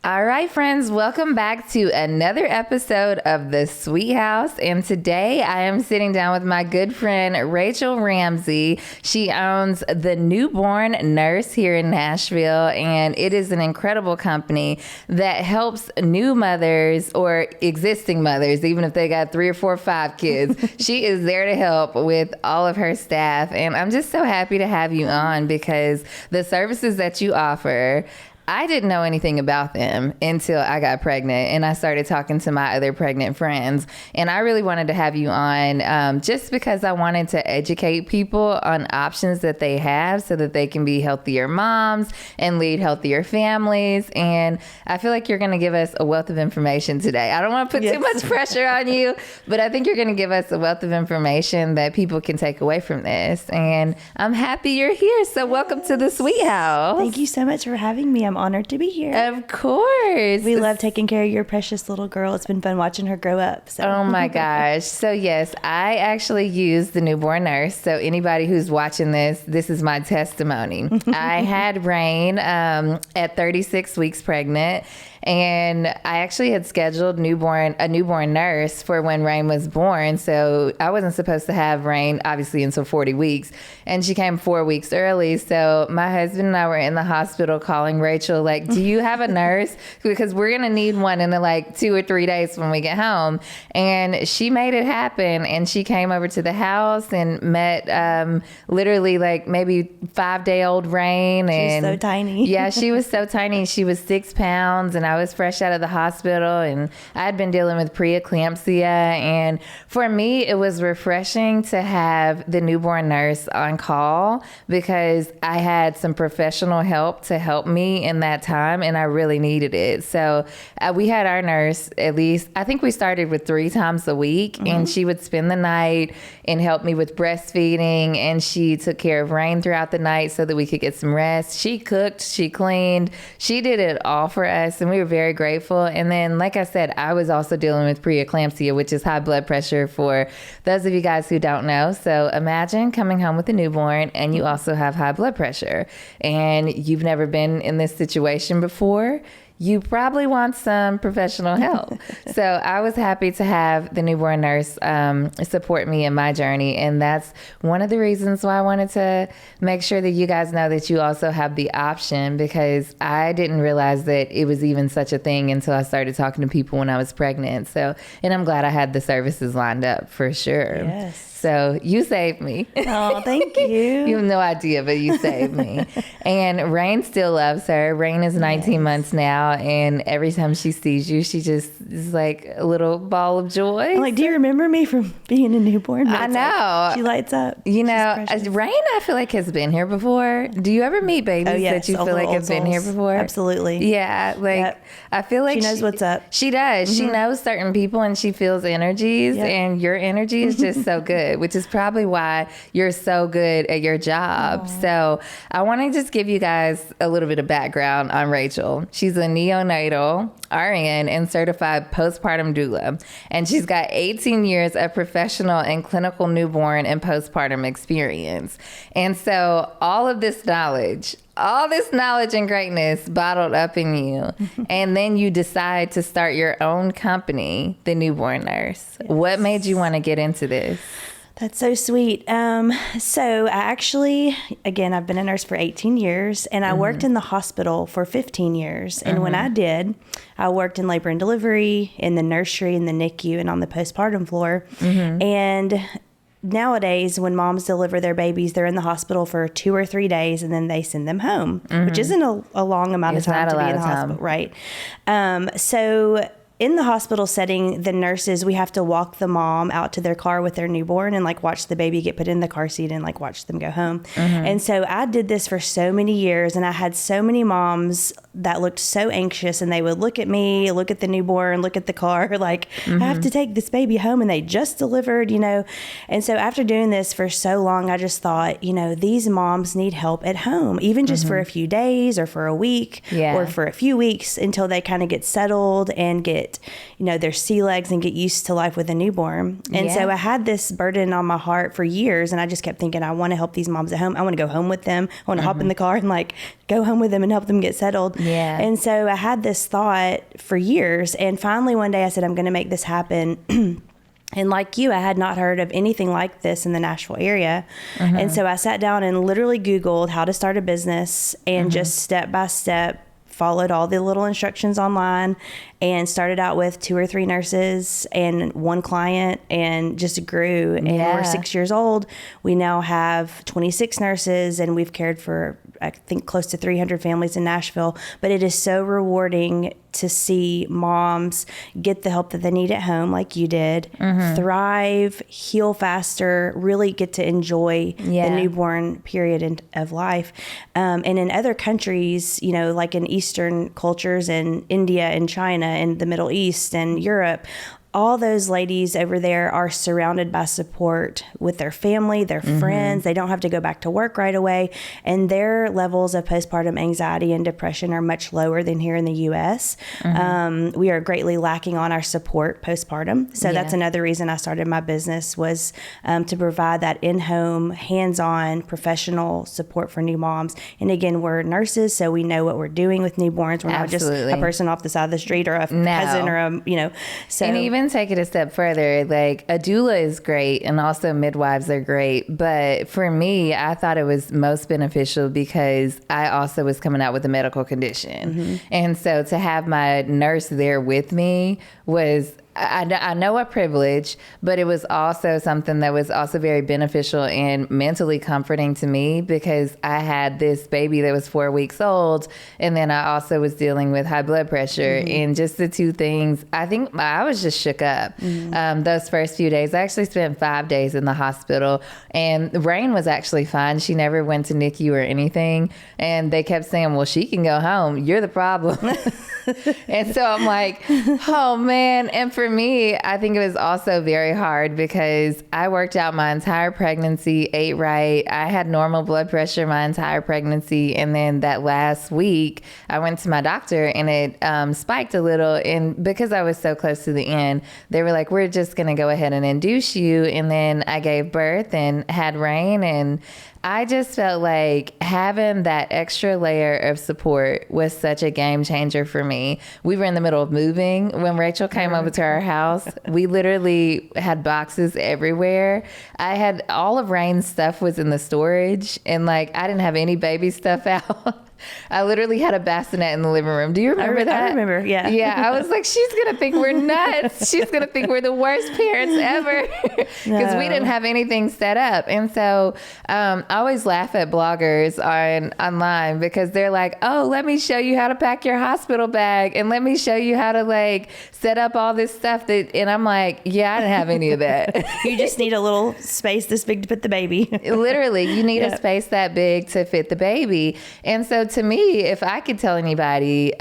All right, friends, welcome back to another episode of The Sweet House. And today I am sitting down with my good friend, Rachel Ramsey. She owns the Newborn Nurse here in Nashville, and it is an incredible company that helps new mothers or existing mothers, even if they got 3 or 4 or 5 kids. She is there to help with all of her staff. And I'm just so happy to have you on because the services that you offer, I didn't know anything about them until I got pregnant and I started talking to my other pregnant friends. And I really wanted to have you on just because I wanted to educate people on options that they have so that they can be healthier moms and lead healthier families. And I feel like you're going to give us a wealth of information today. I don't want to put too much pressure on you, but I think you're going to give us a wealth of information that people can take away from this. And I'm happy you're here. So welcome to the Sweet House. Thank you so much for having me. I'm honored to be here. Of course. We love taking care of your precious little girl. It's been fun watching her grow up. So. Oh my gosh. So yes, I actually use the Newborn Nurse. So anybody who's watching this is my testimony. I had Rain at 36 weeks pregnant. And I actually had scheduled a newborn nurse for when Rain was born. So I wasn't supposed to have Rain, obviously, until 40 weeks. And she came 4 weeks early. So my husband and I were in the hospital calling Rachel, like, do you have a nurse? Because we're going to need one in like 2 or 3 days when we get home. And she made it happen. And she came over to the house and met literally like maybe 5-day-old Rain. She's so tiny. Yeah, she was so tiny. She was 6 pounds. And I was fresh out of the hospital and I had been dealing with preeclampsia. And for me, it was refreshing to have the newborn nurse on call because I had some professional help to help me in that time and I really needed it. So we had our nurse at least, I think we started with 3 times a week and she would spend the night and help me with breastfeeding. And she took care of Rain throughout the night so that we could get some rest. She cooked, she cleaned, she did it all for us. And we were very grateful. And then, like I said, I was also dealing with preeclampsia, which is high blood pressure for those of you guys who don't know. So imagine coming home with a newborn and you also have high blood pressure and you've never been in this situation before. You probably want some professional help. So I was happy to have the newborn nurse support me in my journey. And that's one of the reasons why I wanted to make sure that you guys know that you also have the option, because I didn't realize that it was even such a thing until I started talking to people when I was pregnant. So, and I'm glad I had the services lined up for sure. Yes. So you saved me. Oh, thank you. You have no idea, but you saved me. And Rain still loves her. Rain is 19 months now. And every time she sees you, she just is like a little ball of joy. I'm like, do you remember me from being a newborn? I know. She lights up. You know, Rain, I feel like has been here before. Do you ever meet babies that you feel like have been here before? Absolutely. Yeah. Like, I feel like she knows what's up. She does. She knows certain people and she feels energies and your energy is just so good. Which is probably why you're so good at your job. Aww. So I want to just give you guys a little bit of background on Rachel. She's a neonatal RN and certified postpartum doula. And she's got 18 years of professional and clinical newborn and postpartum experience. And so all this knowledge and greatness bottled up in you. And then you decide to start your own company, The Newborn Nurse. Yes. What made you want to get into this? That's so sweet. So I actually, again, I've been a nurse for 18 years and I worked in the hospital for 15 years. And when I did, I worked in labor and delivery, in the nursery, in the NICU, and on the postpartum floor. And nowadays, when moms deliver their babies, they're in the hospital for 2 or 3 days and then they send them home, which isn't a long amount of time to be in the hospital. Right. So in the hospital setting, the nurses, we have to walk the mom out to their car with their newborn and like watch the baby get put in the car seat and like watch them go home. And so I did this for so many years and I had so many moms that looked so anxious and they would look at me, look at the newborn, look at the car, like I have to take this baby home and they just delivered, you know. And so after doing this for so long, I just thought, you know, these moms need help at home, even just for a few days or for a week or for a few weeks until they kind of get settled and get, you know, their sea legs and get used to life with a newborn. And so I had this burden on my heart for years and I just kept thinking, I want to help these moms at home. I want to go home with them. I want to hop in the car and like go home with them and help them get settled. Yeah. And so I had this thought for years. And finally, one day I said, I'm going to make this happen. And like you, I had not heard of anything like this in the Nashville area. And so I sat down and literally Googled how to start a business and just step by step followed all the little instructions online and started out with 2 or 3 nurses and 1 client and just grew. And we're 6 years old. We now have 26 nurses and we've cared for, I think, close to 300 families in Nashville. But it is so rewarding to see moms get the help that they need at home, like you did, thrive, heal faster, really get to enjoy the newborn period of life. And in other countries, you know, like in Eastern cultures in India and China and the Middle East and Europe, all those ladies over there are surrounded by support with their family, their friends. They don't have to go back to work right away. And their levels of postpartum anxiety and depression are much lower than here in the U.S. We are greatly lacking on our support postpartum. So that's another reason I started my business was to provide that in-home, hands-on, professional support for new moms. And again, we're nurses, so we know what we're doing with newborns. We're not just a person off the side of the street or a cousin or a, you know. So, and even take it a step further, like a doula is great and also midwives are great. But for me, I thought it was most beneficial because I also was coming out with a medical condition. And so to have my nurse there with me was, I know a privilege, but it was also something that was also very beneficial and mentally comforting to me because I had this baby that was 4 weeks old. And then I also was dealing with high blood pressure and just the 2 things. I think I was just shook up those first few days. I actually spent 5 days in the hospital and Rain was actually fine. She never went to NICU or anything. And they kept saying, well, she can go home. You're the problem. And so I'm like, oh man. And for me, I think it was also very hard because I worked out my entire pregnancy, ate right. I had normal blood pressure my entire pregnancy. And then that last week I went to my doctor and it spiked a little. And because I was so close to the end, they were like, we're just going to go ahead and induce you. And then I gave birth and had Rain, and I just felt like having that extra layer of support was such a game changer for me. We were in the middle of moving when Rachel came over to our house. We literally had boxes everywhere. I had all of Rain's stuff was in the storage, and like I didn't have any baby stuff out. I literally had a bassinet in the living room. Do you remember that? I remember, yeah. Yeah, I was like, she's going to think we're nuts. She's going to think we're the worst parents ever because we didn't have anything set up. And so I always laugh at bloggers online because they're like, oh, let me show you how to pack your hospital bag and let me show you how to like set up all this stuff. And I'm like, yeah, I didn't have any of that. You just need a little space this big to put the baby. Literally, you need a space that big to fit the baby. And so to me, if I could tell anybody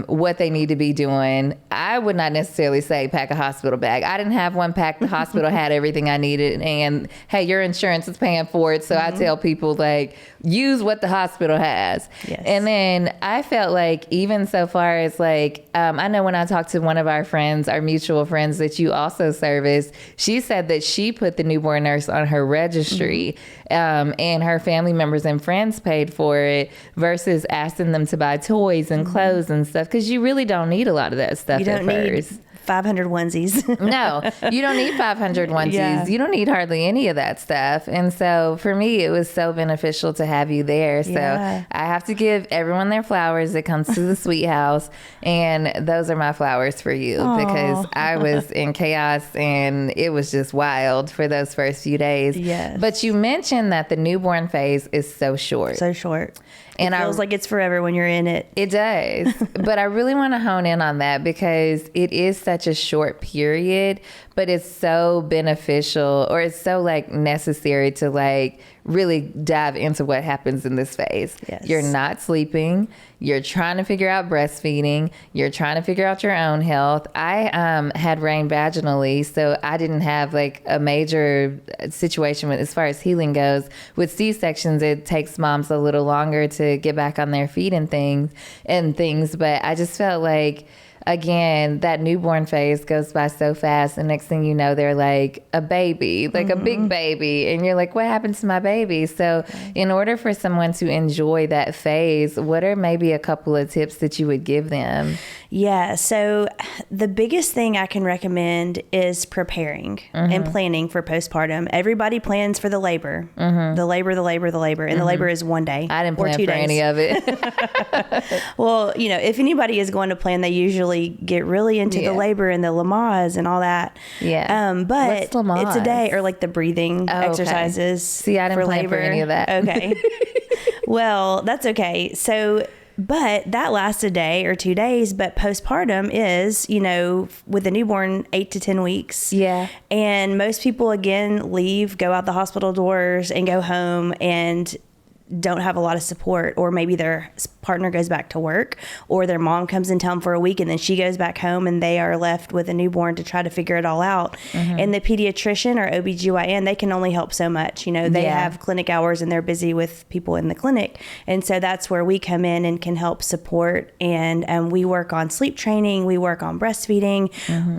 what they need to be doing, I would not necessarily say pack a hospital bag. I didn't have one packed. The hospital had everything I needed. And hey, your insurance is paying for it. So I tell people like, use what the hospital has. Yes. And then I felt like even so far as like, I know when I talked to one of our friends, our mutual friends that you also service, she said that she put the newborn nurse on her registry and her family members and friends paid for it versus asking them to buy toys and clothes and stuff because you really don't need a lot of that stuff. You don't need 500 onesies. No, you don't need 500 onesies. Yeah. You don't need hardly any of that stuff. And so for me, it was so beneficial to have you there. So I have to give everyone their flowers that comes to the sweet house. And those are my flowers for you because I was in chaos and it was just wild for those first few days. Yes. But you mentioned that the newborn phase is so short. So short. And it feels like it's forever when you're in it. It does. But I really want to hone in on that because it is such a short period, but it's so beneficial or it's so like necessary to like really dive into what happens in this phase. Yes. You're not sleeping. You're trying to figure out breastfeeding. You're trying to figure out your own health. I had Rain vaginally, so I didn't have like a major situation with as far as healing goes. With C-sections, it takes moms a little longer to get back on their feet and things. But I just felt like again, that newborn phase goes by so fast. And next thing you know, they're like a baby, like a big baby. And you're like, what happened to my baby? So in order for someone to enjoy that phase, what are maybe a couple of tips that you would give them? Yeah. So the biggest thing I can recommend is preparing and planning for postpartum. Everybody plans for the labor, the labor. And the labor is one day. I didn't or plan 2 for days. any of it. Well, if anybody is going to plan, they usually get really into the labor and the Lamaze and all that. Yeah. But What's Lamaze? it's a day, or like the breathing exercises. See, I didn't plan for any of that. Okay. Well, that's okay. So, but that lasts a day or 2 days. But postpartum is, with a newborn, 8 to 10 weeks. Yeah. And most people, again, go out the hospital doors and go home and don't have a lot of support, or maybe their partner goes back to work, or their mom comes in town for a week and then she goes back home, and they are left with a newborn to try to figure it all out. And the pediatrician or OBGYN, they can only help so much. They have clinic hours and they're busy with people in the clinic. And so that's where we come in and can help support. And we work on sleep training. We work on breastfeeding.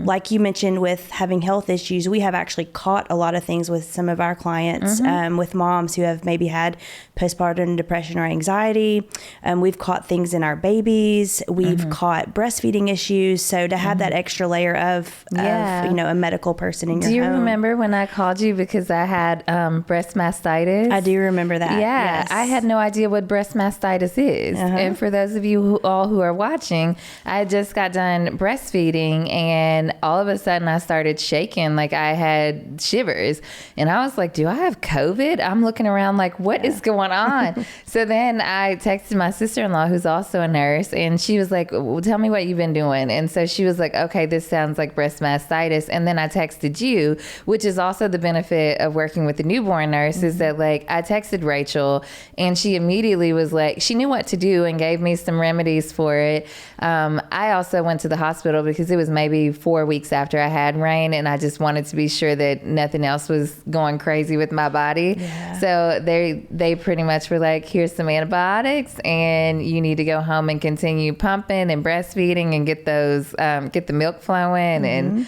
Like you mentioned, with having health issues, we have actually caught a lot of things with some of our clients, with moms who have maybe had postpartum depression or anxiety. We've caught things in our babies. We've caught breastfeeding issues. So to have that extra layer of a medical person in your home. Do you remember when I called you because I had breast mastitis? I do remember that. Yeah. Yes. I had no idea what breast mastitis is. And for those of you who are watching, I just got done breastfeeding, and all of a sudden I started shaking, like I had shivers. And I was like, do I have COVID? I'm looking around like, what is going on? So then I texted my sister-in-law, who's also a nurse, and she was like, well, tell me what you've been doing. And so she was like, okay, this sounds like breast mastitis. And then I texted you, which is also the benefit of working with the newborn nurse, is that like I texted Rachel, and she immediately was like, she knew what to do and gave me some remedies for it. I also went to the hospital because it was maybe 4 weeks after I had Rain, and I just wanted to be sure that nothing else was going crazy with my body. So they pretty much were like, here's some antibiotics, and you need to go home and continue pumping and breastfeeding and get the milk flowing. And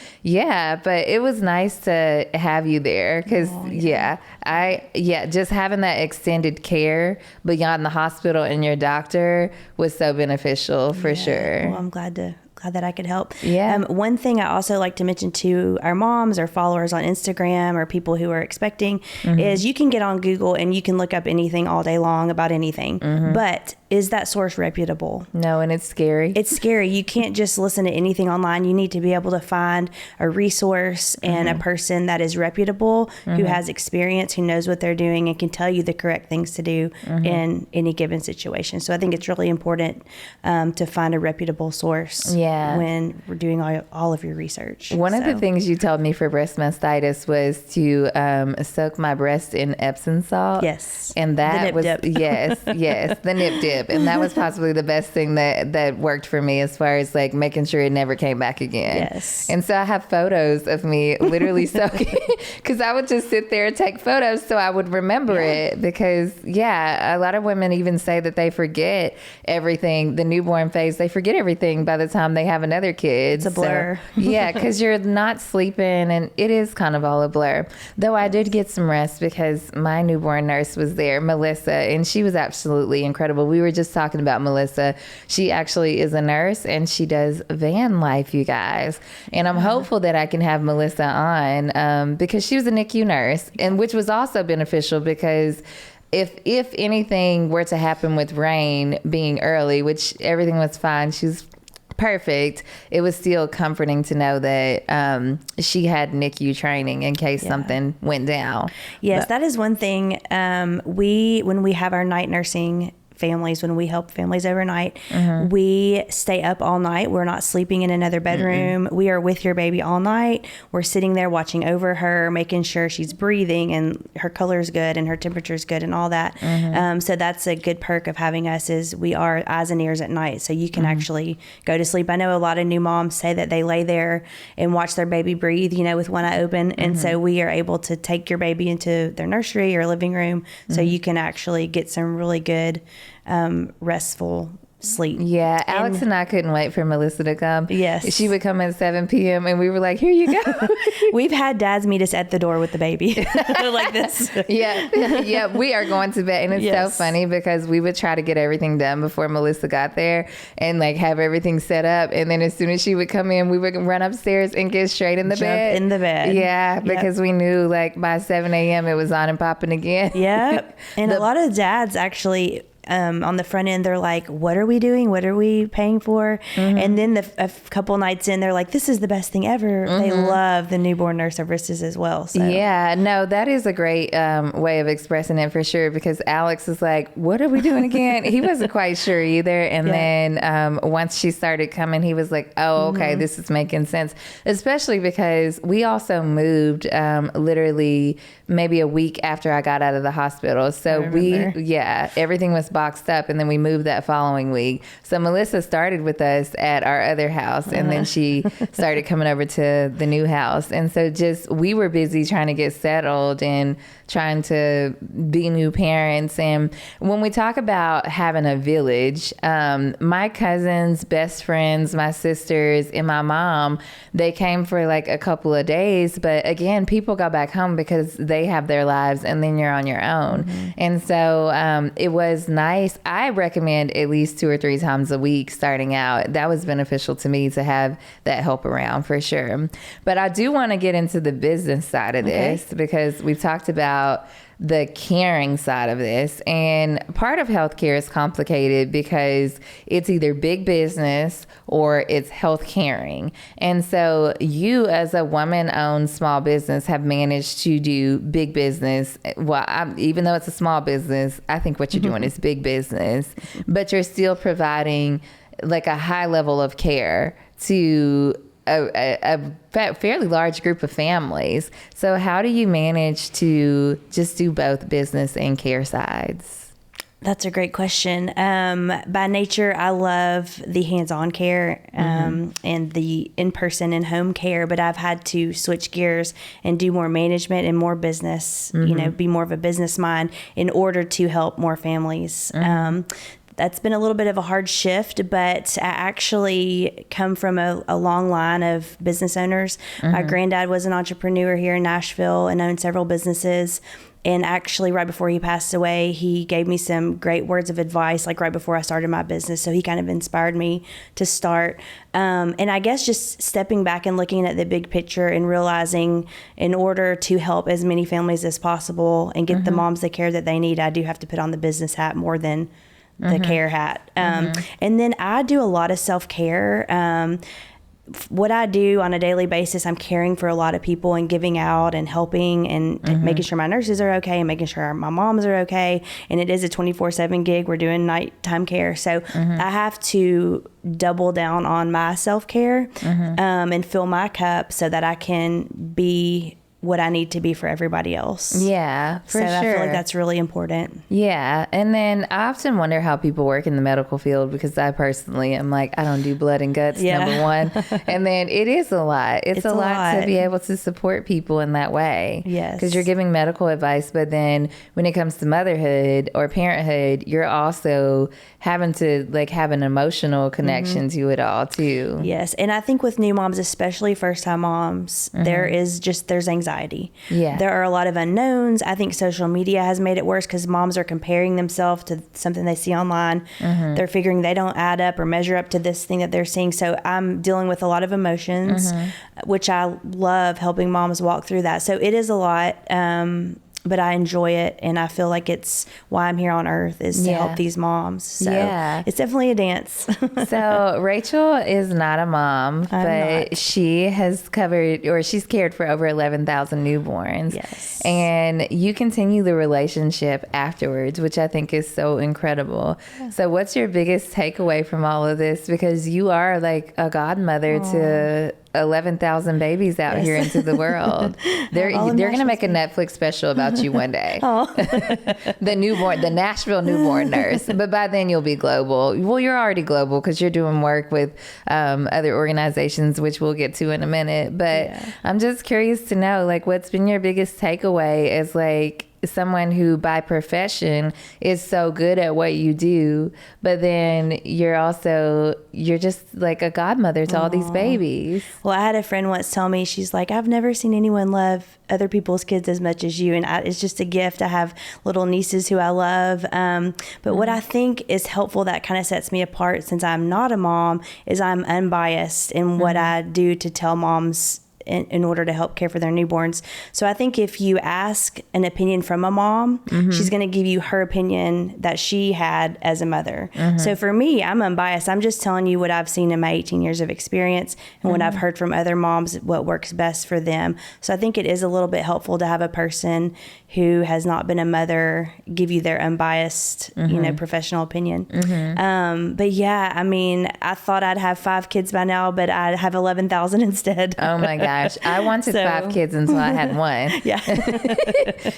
but it was nice to have you there because just having that extended care beyond the hospital and your doctor was so beneficial for sure. Well, I'm glad that I could help. Yeah. One thing I also like to mention to our moms or followers on Instagram or people who are expecting is you can get on Google and you can look up anything all day long about anything. But is that source reputable? No, and it's scary. It's scary. You can't just listen to anything online. You need to be able to find a resource and a person that is reputable, who has experience, who knows what they're doing, and can tell you the correct things to do in any given situation. So I think it's really important to find a reputable source when we're doing all of your research. One of the things you told me for breast mastitis was to soak my breast in Epsom salt. Yes. And that was, dip. yes, the nip dip. And that was possibly the best thing that worked for me as far as like making sure it never came back again. Yes. And so I have photos of me literally soaking, because I would just sit there and take photos so I would remember it. Because a lot of women even say that they forget everything, the newborn phase, they forget everything by the time they have another kid. It's a blur. So, because you're not sleeping, and it is kind of all a blur. Though I did get some rest because my newborn nurse was there, Melissa, and she was absolutely incredible. We were just talking about Melissa. She actually is a nurse, and she does van life, you guys. And I'm hopeful that I can have Melissa on because she was a NICU nurse, and which was also beneficial because if anything were to happen with Rain being early, which everything was fine, she's perfect, it was still comforting to know that she had NICU training in case something went down. Yes, that is one thing. When we have our night nursing families, when we help families overnight, we stay up all night. We're not sleeping in another bedroom. We are with your baby all night. We're sitting there watching over her, making sure she's breathing and her color is good and her temperature is good and all that. So that's a good perk of having us, is we are eyes and ears at night. So you can actually go to sleep. I know a lot of new moms say that they lay there and watch their baby breathe, with one eye open. And so we are able to take your baby into their nursery or living room so you can actually get some really good restful sleep. Yeah, Alex and I couldn't wait for Melissa to come. Yes. She would come at 7 p.m. and we were like, here you go. We've had dads meet us at the door with the baby like this. Yeah, we are going to bed. And it's so funny because we would try to get everything done before Melissa got there and like have everything set up. And then as soon as she would come in, we would run upstairs and get straight in the bed. Jump in the bed. Yeah, because we knew like by 7 a.m. it was on and popping again. Yep. And a lot of dads actually... on the front end, they're like, what are we doing? What are we paying for? And then a couple nights in, they're like, this is the best thing ever. They love the newborn nurse services as well. So. Yeah, no, that is a great way of expressing it for sure, because Alex is like, what are we doing again? He wasn't quite sure either. And then once she started coming, he was like, oh, okay, this is making sense. Especially because we also moved literally maybe a week after I got out of the hospital. So everything was boxed up, and then we moved that following week. So Melissa started with us at our other house, and then she started coming over to the new house. And so we were busy trying to get settled and trying to be new parents. And when we talk about having a village, my cousins, best friends, my sisters, and my mom, they came for like a couple of days. But again, people go back home because they have their lives, and then you're on your own. And so it was nice. I recommend at least 2 or 3 times a week starting out. That was beneficial to me to have that help around for sure. But I do want to get into the business side of this, because we've talked about the caring side of this, and part of healthcare is complicated because it's either big business or it's health caring. And so you, as a woman-owned small business, have managed to do big business. Well, even though it's a small business, I think what you're doing is big business, but you're still providing like a high level of care to a fairly large group of families. So how do you manage to just do both business and care sides? That's a great question. By nature, I love the hands-on care and the in-person and home care, but I've had to switch gears and do more management and more business, be more of a business mind in order to help more families. That's been a little bit of a hard shift, but I actually come from a long line of business owners. My granddad was an entrepreneur here in Nashville and owned several businesses. And actually, right before he passed away, he gave me some great words of advice, like right before I started my business. So he kind of inspired me to start. And I guess just stepping back and looking at the big picture and realizing in order to help as many families as possible and get the moms the care that they need, I do have to put on the business hat more than the care hat. And then I do a lot of self-care. What I do on a daily basis, I'm caring for a lot of people and giving out and helping and making sure my nurses are okay and making sure my moms are okay. And it is a 24/7 gig. We're doing nighttime care. So I have to double down on my self-care and fill my cup so that I can be what I need to be for everybody else. Yeah, for sure. So I feel like that's really important. Yeah. And then I often wonder how people work in the medical field, because I personally am like, I don't do blood and guts, number one. And then it is a lot. It's a lot to be able to support people in that way. Yes. Because you're giving medical advice, but then when it comes to motherhood or parenthood, you're also having to like have an emotional connection to it all too. Yes. And I think with new moms, especially first-time moms, there's anxiety. Yeah. There are a lot of unknowns. I think social media has made it worse because moms are comparing themselves to something they see online. They're figuring they don't add up or measure up to this thing that they're seeing. So I'm dealing with a lot of emotions, which I love helping moms walk through that. So it is a lot. But I enjoy it, and I feel like it's why I'm here on earth is to help these moms. So it's definitely a dance. So Rachel is not a mom, but she has covered, or she's cared for over 11,000 newborns. Yes. And you continue the relationship afterwards, which I think is so incredible. Yeah. So what's your biggest takeaway from all of this? Because you are like a godmother to 11,000 babies out here into the world. They're going to make a Netflix special about you one day. The Nashville newborn nurse. But by then you'll be global. Well, you're already global because you're doing work with other organizations, which we'll get to in a minute. But I'm just curious to know, like, what's been your biggest takeaway as like someone who by profession is so good at what you do, but then you're just like a godmother to all these babies. Well, I had a friend once tell me, she's like, I've never seen anyone love other people's kids as much as you. And it's just a gift. I have little nieces who I love. But what I think is helpful that kind of sets me apart since I'm not a mom is I'm unbiased in what I do to tell moms in order to help care for their newborns. So I think if you ask an opinion from a mom, she's going to give you her opinion that she had as a mother. So for me, I'm unbiased. I'm just telling you what I've seen in my 18 years of experience and what I've heard from other moms, what works best for them. So I think it is a little bit helpful to have a person who has not been a mother give you their unbiased, professional opinion. But yeah, I mean, I thought I'd have 5 kids by now, but I have 11,000 instead. Oh my gosh. I wanted 5 kids until I had 1. Yeah.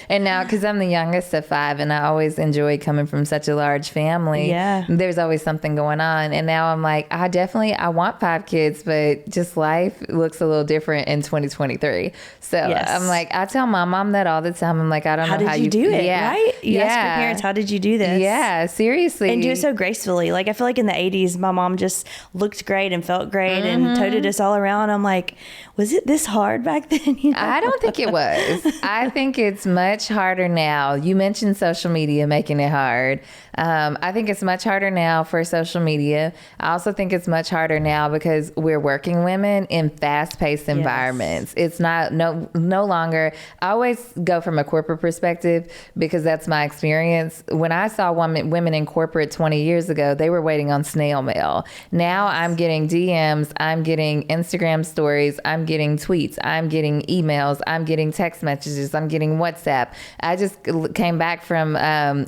And now, because I'm the youngest of 5 and I always enjoy coming from such a large family, there's always something going on. And now I'm like, I want 5 kids, but just life looks a little different in 2023. So I'm like, I tell my mom that all the time. I'm like, I don't know how you do it, right? You ask your parents, how did you do this? Yeah, seriously. And do it so gracefully. Like, I feel like in the 80s, my mom just looked great and felt great and toted us all around. I'm like, was it this hard back then? I don't think it was. I think it's much harder now. You mentioned social media making it hard. I think it's much harder now for social media. I also think it's much harder now because we're working women in fast-paced environments. It's no longer. I always go from a corporate perspective because that's my experience. When I saw women in corporate 20 years ago, they were waiting on snail mail. Now I'm getting DMs, I'm getting Instagram stories, I'm getting tweets, I'm getting emails, I'm getting text messages, I'm getting WhatsApp. I just came back from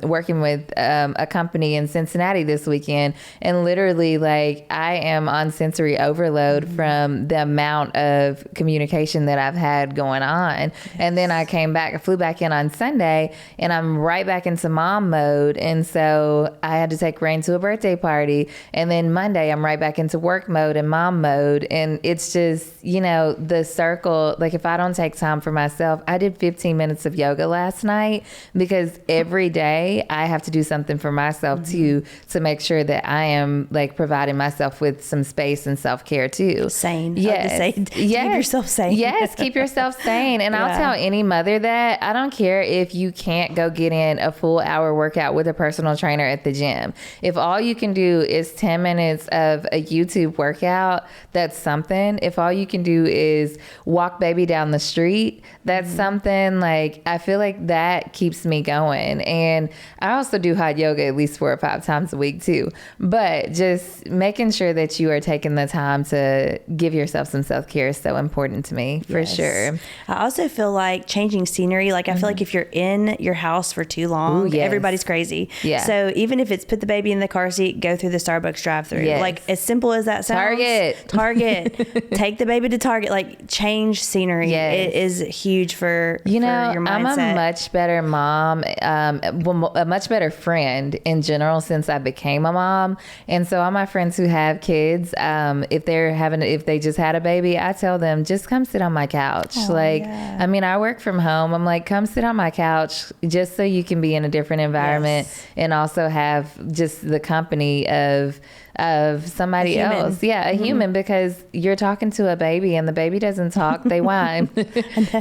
working with a company in Cincinnati this weekend, and literally, like, I am on sensory overload from the amount of communication that I've had going on. And then I flew back in on Sunday, and I'm right back into mom mode. And so I had to take Rain to a birthday party, and then Monday I'm right back into work mode and mom mode. And it's just, the circle. Like, if I don't take time for myself, I did 15 minutes of yoga last night because every day I have to do something for myself to make sure that I am, like, providing myself with some space and self-care too. Sane. Yes. Keep yourself sane. Yes, keep yourself sane. And I'll tell any mother that I don't care if you can't go get in a full hour workout with a personal trainer at the gym. If all you can do is 10 minutes of a YouTube workout, that's something. If all you can do is walk baby down the street, that's something. Like, I feel like that keeps me going. And I also do hot yoga at least 4 or 5 times a week too. But just making sure that you are taking the time to give yourself some self-care is so important to me, for sure. I also feel like changing scenery. Like, I feel like if you're in your house for too long, everybody's crazy. Yeah. So even if it's put the baby in the car seat, go through the Starbucks drive-thru. Like, as simple as that sounds. Target. Take the baby to Target. Like, change scenery. It is huge for your mindset. I'm a much better mom, a much better friend in general since I became a mom. And so all my friends who have kids, if they just had a baby, I tell them, just come sit on my couch. I mean, I work from home. I'm like, come sit on my couch just so you can be in a different environment and also have just the company of somebody else. Yeah, a human, because you're talking to a baby and the baby doesn't talk. They whine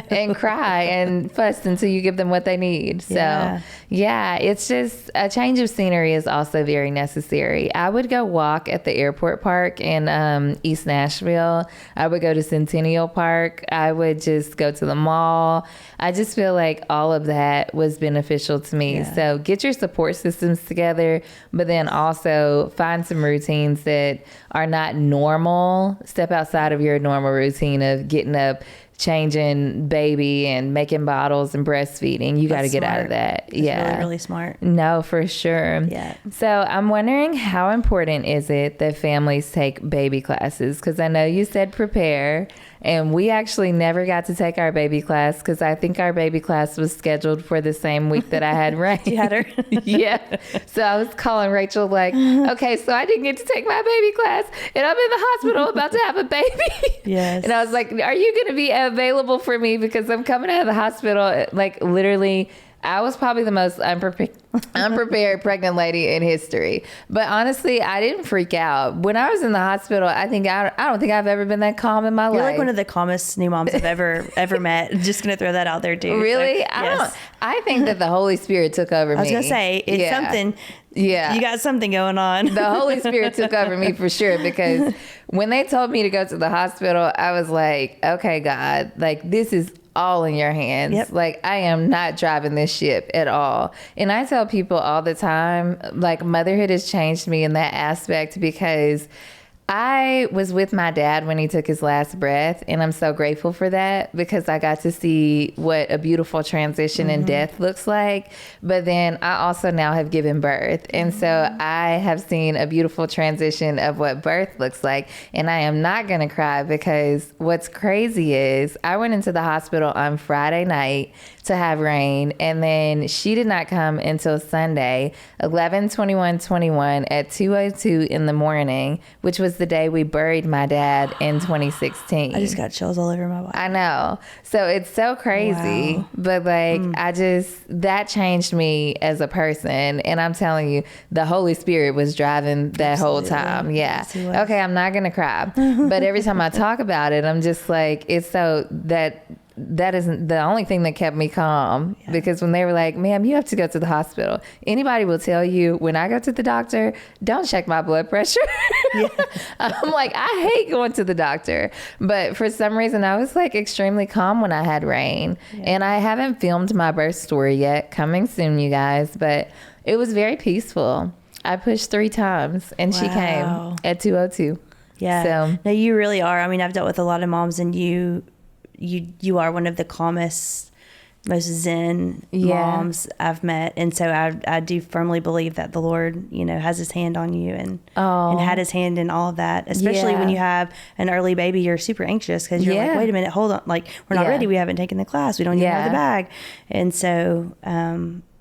and cry and fuss until you give them what they need. So yeah, it's just a change of scenery is also very necessary. I would go walk at the airport park in East Nashville. I would go to Centennial Park. I would just go to the mall. I just feel like all of that was beneficial to me. So get your support systems together, but then also find some routines that are not normal. Step outside of your normal routine of getting up, changing baby and making bottles and breastfeeding. You got to get out of that. That's really, really smart. No, for sure. Yeah. So I'm wondering, how important is it that families take baby classes? Because I know you said prepare, and we actually never got to take our baby class because I think our baby class was scheduled for the same week that I had Rain. You had her? Yeah. So I was calling Rachel like, okay, so I didn't get to take my baby class and I'm in the hospital about to have a baby. Yes. And I was like, are you going to be available for me? Because I'm coming out of the hospital, like, literally I was probably the most unprepared pregnant lady in history. But honestly, I didn't freak out. When I was in the hospital, I don't think I've ever been that calm in my life. You're like one of the calmest new moms I've ever met. Just going to throw that out there too. Really? So, yes. I think that the Holy Spirit took over me. I was going to say, it's something. Yeah. You got something going on. The Holy Spirit took over me for sure, because when they told me to go to the hospital, I was like, okay, God, like this is all in your hands. Yep. Like I am not driving this ship at all. And I tell people all the time, like motherhood has changed me in that aspect, because I was with my dad when he took his last breath, and I'm so grateful for that, because I got to see what a beautiful transition in death looks like. But then I also now have given birth, and so I have seen a beautiful transition of what birth looks like. And I am not going to cry, because what's crazy is I went into the hospital on Friday night to have Rain, and then she did not come until Sunday, 11/21/21 at 2:02 in the morning, which was the day we buried my dad in 2016. I just got chills all over my body. I know. So it's so crazy. Wow. But like, that changed me as a person. And I'm telling you, the Holy Spirit was driving that whole time. Yeah. Yes, he was. Okay, I'm not going to cry. But every time I talk about it, I'm just like, it's so that isn't the only thing that kept me calm, because when they were like, ma'am, you have to go to the hospital. Anybody will tell you, when I go to the doctor, don't check my blood pressure. I'm like, I hate going to the doctor. But for some reason, I was like extremely calm when I had Rain. And I haven't filmed my birth story yet. Coming soon, you guys. But it was very peaceful. I pushed 3 times and she came at 2:02. Yeah. So, no, you really are. I mean, I've dealt with a lot of moms, and you are one of the calmest, most zen moms I've met. And so I do firmly believe that the Lord, has his hand on you and had his hand in all of that, especially when you have an early baby. You're super anxious because you're like, wait a minute, hold on. Like, we're not ready. We haven't taken the class. We don't even have the bag. And so,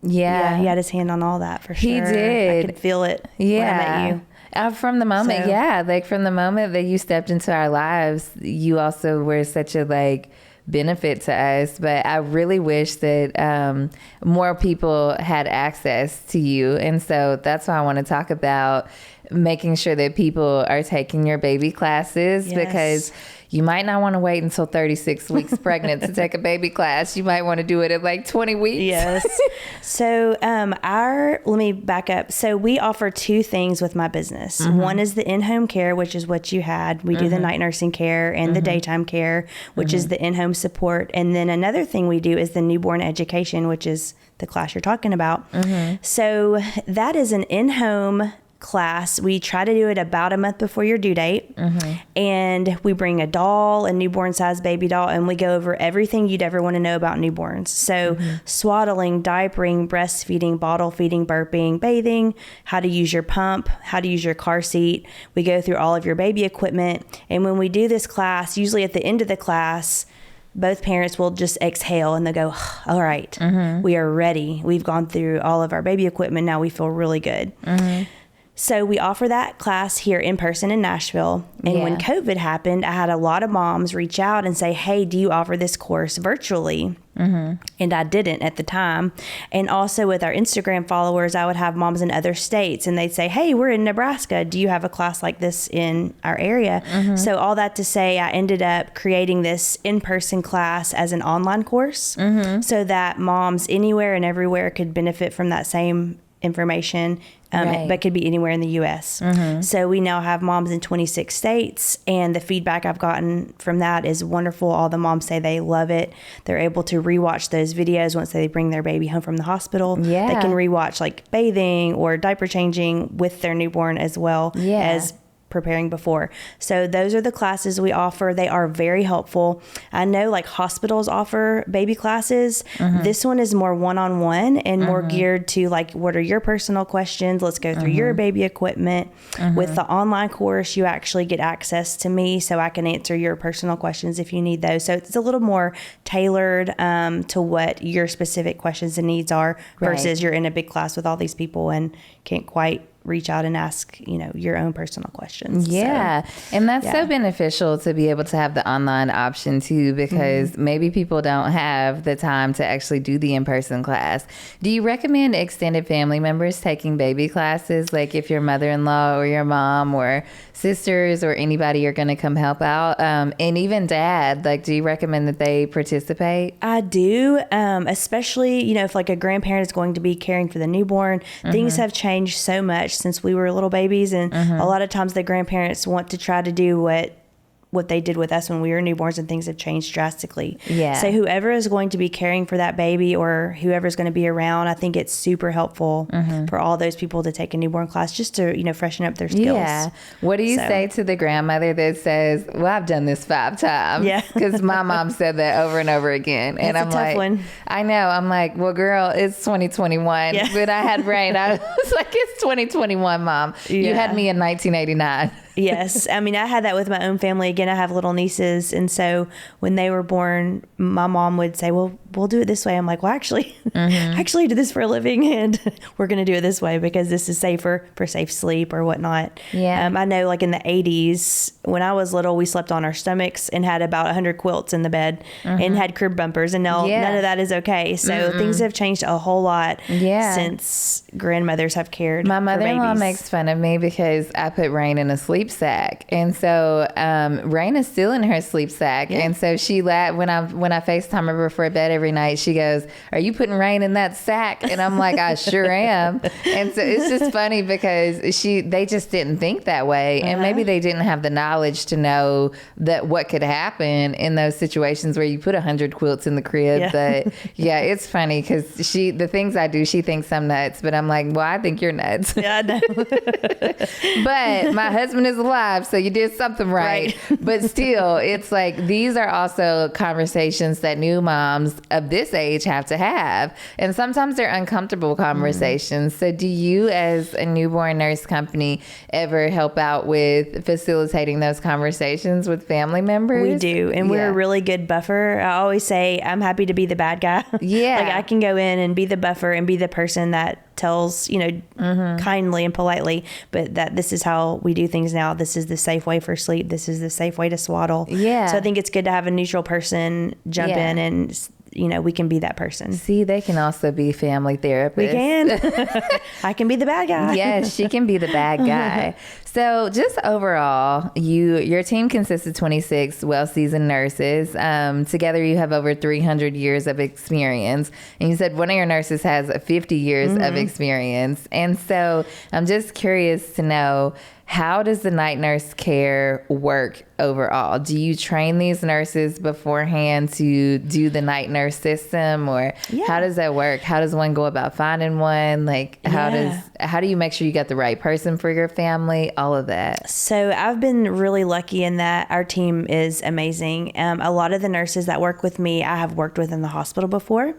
he had his hand on all that for sure. He did. I could feel it when I met you. From the moment, like from the moment that you stepped into our lives, you also were such a benefit to us. But I really wish that more people had access to you. And so that's why I want to talk about making sure that people are taking your baby classes, because you might not want to wait until 36 weeks pregnant to take a baby class. You might want to do it at 20 weeks. Yes. So let me back up. So we offer 2 things with my business. One is the in-home care, which is what you had. We do the night nursing care and the daytime care, which is the in-home support. And then another thing we do is the newborn education, which is the class you're talking about. So that is an in-home class. We try to do it about a month before your due date. And we bring a doll, a newborn size baby doll, and we go over everything you'd ever want to know about newborns. So swaddling, diapering, breastfeeding, bottle feeding, burping, bathing, how to use your pump, how to use your car seat. We go through all of your baby equipment. And when we do this class, usually at the end of the class, both parents will just exhale and they'll go, all right, we are ready. We've gone through all of our baby equipment. Now we feel really good. So we offer that class here in person in Nashville. And when COVID happened, I had a lot of moms reach out and say, hey, do you offer this course virtually? And I didn't at the time. And also with our Instagram followers, I would have moms in other states and they'd say, hey, we're in Nebraska. Do you have a class like this in our area? So all that to say, I ended up creating this in-person class as an online course so that moms anywhere and everywhere could benefit from that same information, but could be anywhere in the U.S. So we now have moms in 26 states, and the feedback I've gotten from that is wonderful. All the moms say they love it. They're able to rewatch those videos once they bring their baby home from the hospital. They can rewatch bathing or diaper changing with their newborn as well as preparing before. So those are the classes we offer. They are very helpful. I know hospitals offer baby classes. This one is more one-on-one and more geared to what are your personal questions? Let's go through your baby equipment. With the online course, you actually get access to me so I can answer your personal questions if you need those. So it's a little more tailored to what your specific questions and needs are versus you're in a big class with all these people and can't quite reach out and ask, your own personal questions. Yeah. And that's so beneficial to be able to have the online option too, because maybe people don't have the time to actually do the in-person class. Do you recommend extended family members taking baby classes? Like if your mother-in-law or your mom or sisters or anybody are going to come help out, and even dad, like, do you recommend that they participate? I do, especially, if like a grandparent is going to be caring for the newborn. Things have changed so much since we were little babies, and a lot of times the grandparents want to try to do what they did with us when we were newborns, and things have changed drastically. Yeah. So whoever is going to be caring for that baby or whoever is going to be around, I think it's super helpful for all those people to take a newborn class just to, freshen up their skills. Yeah. What do you say to the grandmother that says, well, I've done this 5 times? Yeah. Because my mom said that over and over again. And That's I'm a tough one. I know. I'm like, well, girl, it's 2021. Yeah. But I had rain. I was like, it's 2021, Mom. You had me in 1989. Yes. I mean, I had that with my own family. Again, I have little nieces. And so when they were born, my mom would say, well, we'll do it this way. I'm like, well, actually, I actually do this for a living, and we're going to do it this way because this is safer for safe sleep or whatnot. Yeah. I know like in the 80s, when I was little, we slept on our stomachs and had about 100 quilts in the bed and had crib bumpers. And now none of that is okay. So things have changed a whole lot since grandmothers have cared. My for mother-in-law babies. makes fun of me because I put Rain in a sleep sack, and so Rain is still in her sleep sack, and so she when I FaceTime her before bed every night, she goes, "Are you putting Rain in that sack?" And I'm like, "I sure am." And so it's just funny because they just didn't think that way, and maybe they didn't have the knowledge to know that what could happen in those situations where you put 100 quilts in the crib. But it's funny because the things I do, she thinks I'm nuts, but I'm like, well, I think you're nuts. Yeah, I know. But my husband is alive, so you did something right. But still, it's like these are also conversations that new moms of this age have to have. And sometimes they're uncomfortable conversations. So do you, as a newborn nurse company, ever help out with facilitating those conversations with family members? We do. And we're a really good buffer. I always say I'm happy to be the bad guy. Yeah. Like I can go in and be the buffer and be the person that tells, kindly and politely, but that this is how we do things now. This is the safe way for sleep. This is the safe way to swaddle. Yeah. So I think it's good to have a neutral person jump in and, we can be that person. See, they can also be family therapists. We can. I can be the bad guy. Yes, she can be the bad guy. So just overall, your team consists of 26 well-seasoned nurses. Together, you have over 300 years of experience. And you said one of your nurses has 50 years of experience. And so I'm just curious to know, how does the night nurse care work overall? Do you train these nurses beforehand to do the night nurse system, or how does that work? How does one go about finding one? Like, how do you make sure you got the right person for your family? All of that. So I've been really lucky in that our team is amazing. A lot of the nurses that work with me, I have worked with in the hospital before.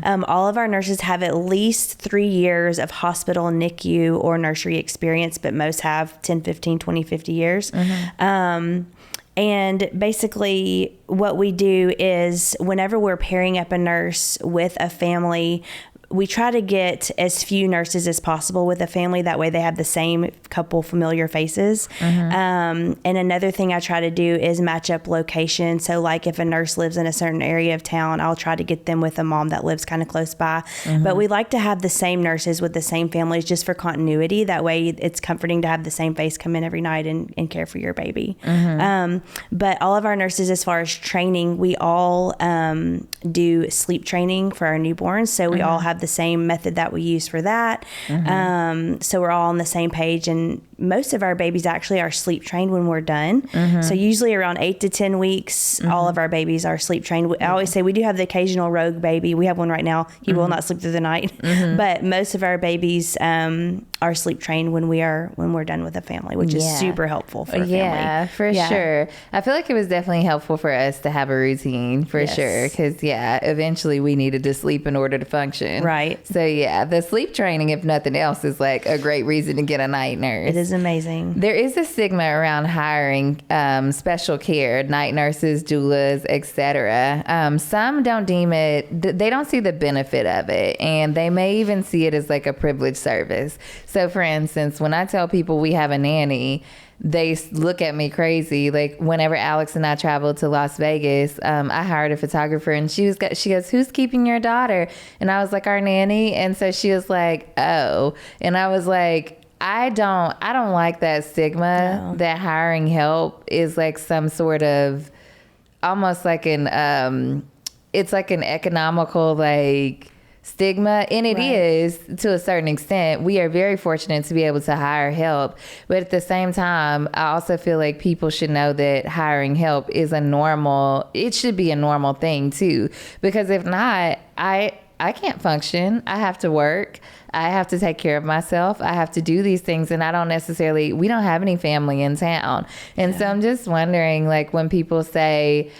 All of our nurses have at least 3 years of hospital, NICU, or nursery experience, but most have 10, 15, 20, 50 years. And basically what we do is whenever we're pairing up a nurse with a family, we try to get as few nurses as possible with a family. That way they have the same couple familiar faces. And another thing I try to do is match up location. So like if a nurse lives in a certain area of town, I'll try to get them with a mom that lives kind of close by. But we like to have the same nurses with the same families just for continuity. That way it's comforting to have the same face come in every night and care for your baby. But all of our nurses, as far as training, we all do sleep training for our newborns. So we all have the same method that we use for that. So we're all on the same page, and most of our babies actually are sleep trained when we're done. So usually around 8 to 10 weeks, all of our babies are sleep trained. I always say we do have the occasional rogue baby. We have one right now. He will not sleep through the night, but most of our babies are sleep trained when we're done with the family, which is super helpful for a family. Yeah, for sure. I feel like it was definitely helpful for us to have a routine for sure. Cause eventually we needed to sleep in order to function. Right. So the sleep training, if nothing else, is like a great reason to get a night nurse. It is is amazing. There is a stigma around hiring special care, night nurses, doulas, etc. Some don't deem it, they don't see the benefit of it, and they may even see it as like a privileged service. So for instance, when I tell people we have a nanny, they look at me crazy. Like whenever Alex and I traveled to Las Vegas, I hired a photographer, and she goes, "Who's keeping your daughter?" And I was like, "Our nanny." And so she was like, "Oh," and I was like, I don't like that stigma that hiring help is like some sort of almost like it's like an economical like stigma, and it is to a certain extent. We are very fortunate to be able to hire help, but at the same time, I also feel like people should know that hiring help is it should be a normal thing too, because if not, I can't function. I have to work. I have to take care of myself. I have to do these things, and we don't have any family in town. And so I'm just wondering, like when people say,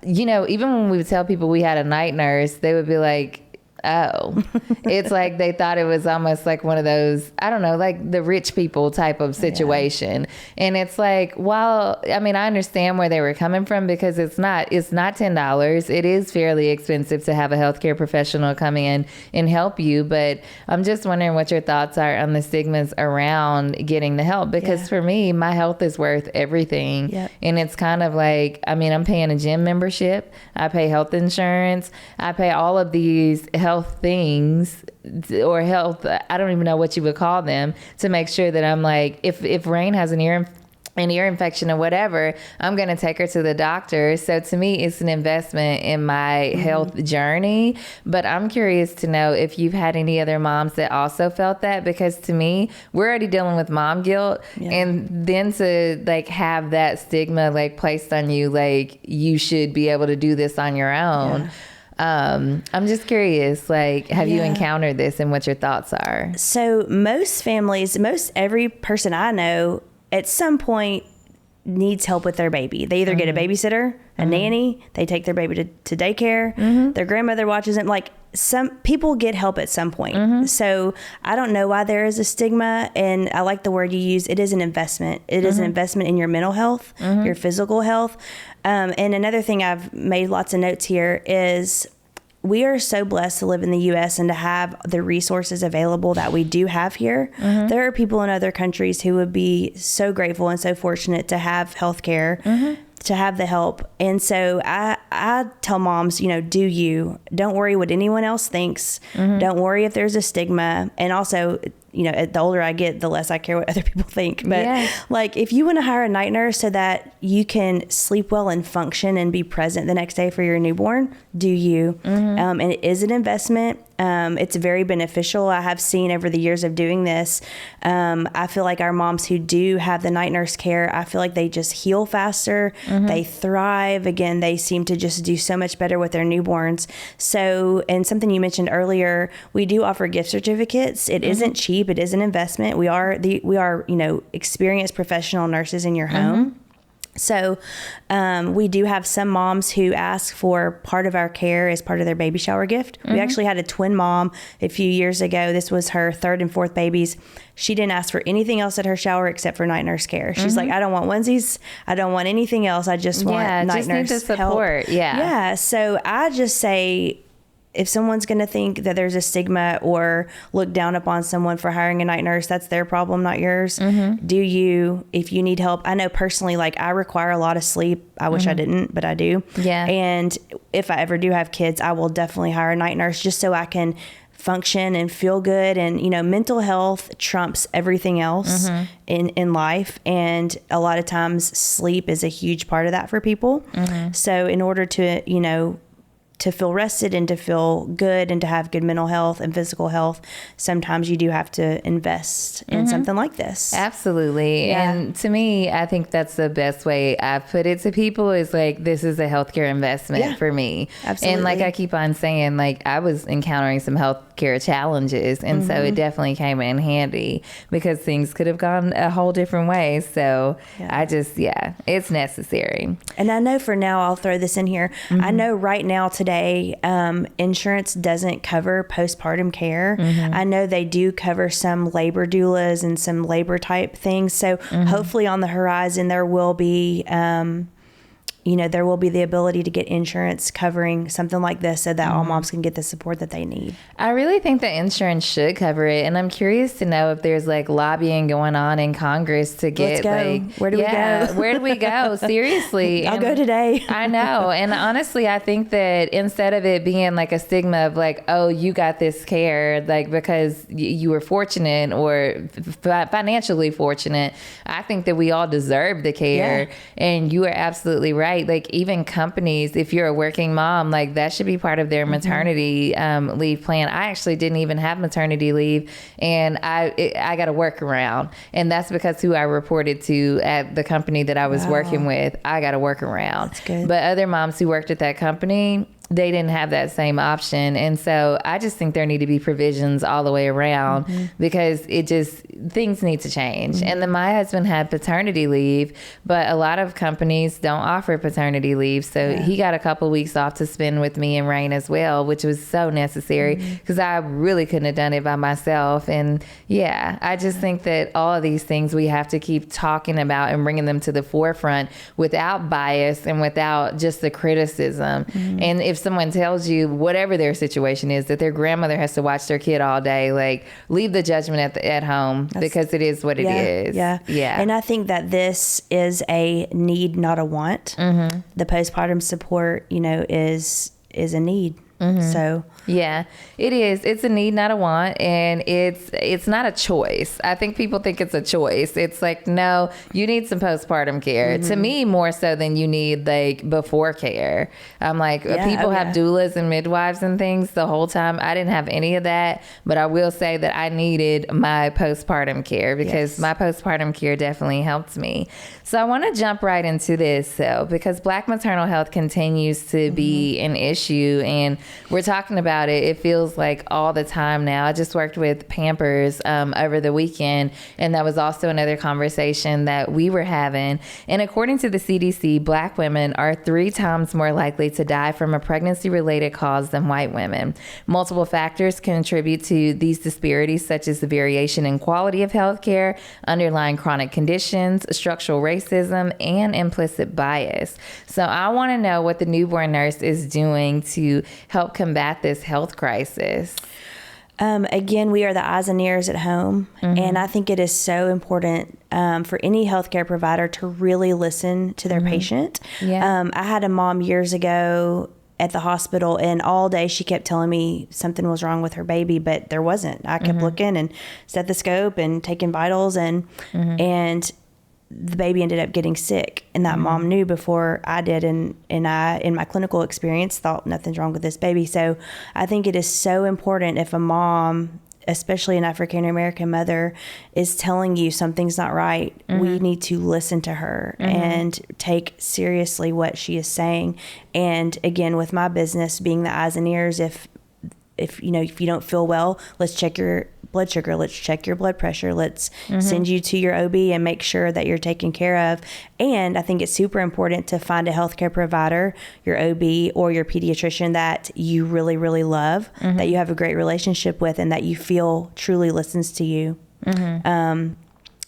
even when we would tell people we had a night nurse, they would be like, oh, it's like they thought it was almost like one of those, I don't know, like the rich people type of situation. Yeah. And it's like, well, I mean, I understand where they were coming from, because it's not $10. It is fairly expensive to have a healthcare professional come in and help you. But I'm just wondering what your thoughts are on the stigmas around getting the help, because for me, my health is worth everything. Yep. And it's kind of like, I mean, I'm paying a gym membership. I pay health insurance. I pay all of these health things or health, I don't even know what you would call them, to make sure that I'm like, if Rain has an ear infection or whatever, I'm going to take her to the doctor. So to me, it's an investment in my health journey. But I'm curious to know if you've had any other moms that also felt that, because to me, we're already dealing with mom guilt. Yeah. And then to like have that stigma like placed on you, like you should be able to do this on your own. Yeah. I'm just curious, like, have you encountered this, and what your thoughts are? So most families, every person I know at some point needs help with their baby. They either get a babysitter, a nanny, they take their baby to daycare, their grandmother watches them. Like, some people get help at some point. So I don't know why there is a stigma, and I like the word you use. It is an investment. It is an investment in your mental health, your physical health. And another thing, I've made lots of notes here, is we are so blessed to live in the U.S. and to have the resources available that we do have here. There are people in other countries who would be so grateful and so fortunate to have health care, to have the help. And so I tell moms, don't worry what anyone else thinks. Don't worry if there's a stigma. And also, the older I get, the less I care what other people think. But like, if you want to hire a night nurse so that you can sleep well and function and be present the next day for your newborn, do you? And it is an investment. It's very beneficial. I have seen over the years of doing this, I feel like our moms who do have the night nurse care, I feel like they just heal faster. They thrive. Again, they seem to just do so much better with their newborns. So, and something you mentioned earlier, we do offer gift certificates. It isn't cheap. It is an investment. We are experienced professional nurses in your home. So we do have some moms who ask for part of our care as part of their baby shower gift. We actually had a twin mom a few years ago. This was her third and fourth babies. She didn't ask for anything else at her shower except for night nurse care. She's like, I don't want onesies. I don't want anything else. I just want night nurse need the support. Help. Yeah. So I just say, if someone's going to think that there's a stigma or look down upon someone for hiring a night nurse, that's their problem, not yours. Do you, if you need help? I know personally, like, I require a lot of sleep. I wish I didn't, but I do. Yeah. And if I ever do have kids, I will definitely hire a night nurse just so I can function and feel good. And, mental health trumps everything else in life. And a lot of times sleep is a huge part of that for people. So in order to, to feel rested and to feel good and to have good mental health and physical health, sometimes you do have to invest in something like this. Absolutely. Yeah. And to me, I think that's the best way I've put it to people, is like, this is a healthcare investment for me. Absolutely. And like I keep on saying, like, I was encountering some healthcare challenges, and so it definitely came in handy, because things could have gone a whole different way. So it's necessary. And I know for now, I'll throw this in here. I know right now, today, today, insurance doesn't cover postpartum care. I know they do cover some labor doulas and some labor type things. So hopefully on the horizon, there will be, there will be the ability to get insurance covering something like this so that all moms can get the support that they need. I really think that insurance should cover it. And I'm curious to know if there's like lobbying going on in Congress to get Where do we go? Where do we go? Seriously. I'll go today. I know. And honestly, I think that instead of it being like a stigma of like, oh, you got this care, like because you were fortunate or financially fortunate, I think that we all deserve the care. Yeah. And you are absolutely right. Like even companies, if you're a working mom, like that should be part of their maternity leave plan. I actually didn't even have maternity leave, and I got a workaround, and that's because who I reported to at the company that I was working with, I got a workaround. That's good. But other moms who worked at that company, they didn't have that same option. And so I just think there need to be provisions all the way around because things need to change. And then my husband had paternity leave, but a lot of companies don't offer paternity leave. So he got a couple weeks off to spend with me and Rain as well, which was so necessary because I really couldn't have done it by myself. And I just think that all of these things we have to keep talking about and bringing them to the forefront without bias and without just the criticism. And if someone tells you whatever their situation is, that their grandmother has to watch their kid all day, like leave the judgment at home because it is what it is. Yeah. And I think that this is a need, not a want. The postpartum support, is a need. So it is. It's a need, not a want, and it's not a choice. I think people think it's a choice. It's like, no, you need some postpartum care. To me, more so than you need like before care. I'm like, people have doulas and midwives and things the whole time. I didn't have any of that, but I will say that I needed my postpartum care because my postpartum care definitely helped me. So I want to jump right into this though, because Black maternal health continues to be an issue, and we're talking about it. It feels like all the time now. I just worked with Pampers over the weekend, and that was also another conversation that we were having. And according to the CDC, Black women are 3 times more likely to die from a pregnancy-related cause than white women. Multiple factors contribute to these disparities, such as the variation in quality of health care, underlying chronic conditions, structural racism, and implicit bias. So I want to know what the newborn nurse is doing to help combat this health crisis. Again, we are the eyes and ears at home. And I think it is so important for any healthcare provider to really listen to their patient. I had a mom years ago at the hospital, and all day she kept telling me something was wrong with her baby, but there wasn't. I kept looking and stethoscope and taking vitals, and the baby ended up getting sick, and that mom knew before I did, and I, in my clinical experience, thought nothing's wrong with this baby. So I think it is so important if a mom, especially an African American mother, is telling you something's not right, we need to listen to her and take seriously what she is saying. And again, with my business being the eyes and ears, if you don't feel well, let's check your blood sugar, let's check your blood pressure, let's send you to your OB and make sure that you're taken care of. And I think it's super important to find a healthcare provider, your OB or your pediatrician that you really, really love, that you have a great relationship with, and that you feel truly listens to you.